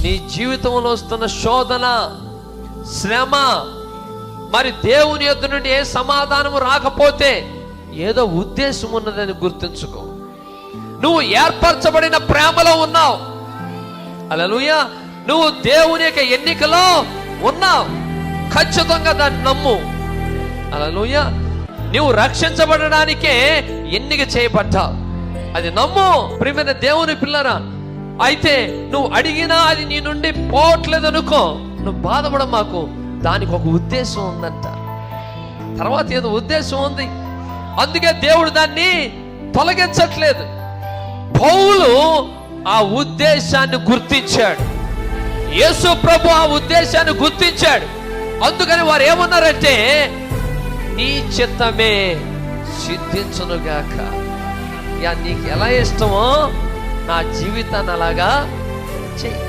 నీ జీవితంలో వస్తున్న శోధన, శ్రమ, మరి దేవుని యొద్ద నుండి ఏ సమాధానము రాకపోతే ఏదో ఉద్దేశం ఉన్నదని గుర్తుంచుకో. నువ్వు ఏర్పరచబడిన ప్రేమలో ఉన్నావు. హల్లెలూయా. నువ్వు దేవుని యొక్క ఎన్నికలో ఉన్నావు. ఖచ్చితంగా దాన్ని నమ్ము. హల్లెలూయా. నువ్వు రక్షించబడడానికే ఎన్నిక చేయబడ్డావు. అది నమ్ము ప్రియమైన దేవుని పిల్లరా. అయితే నువ్వు అడిగినా అది నీ నుండి పోవట్లేదు అనుకో, నువ్వు బాధపడ మాకు. దానికి ఒక ఉద్దేశం ఉందంట. తర్వాత ఏదో ఉద్దేశం ఉంది, అందుకే దేవుడు దాన్ని తొలగించట్లేదు. పౌలు ఆ ఉద్దేశాన్ని గుర్తించాడు. యేసు ప్రభు ఆ ఉద్దేశాన్ని గుర్తించాడు. అందుకని వారు ఏమన్నారంటే, నీ చిత్తమే సిద్ధించునుగాక. నీకు ఎలా ఇష్టమో నా జీవితాన్ని అలాగా చెయ్యి.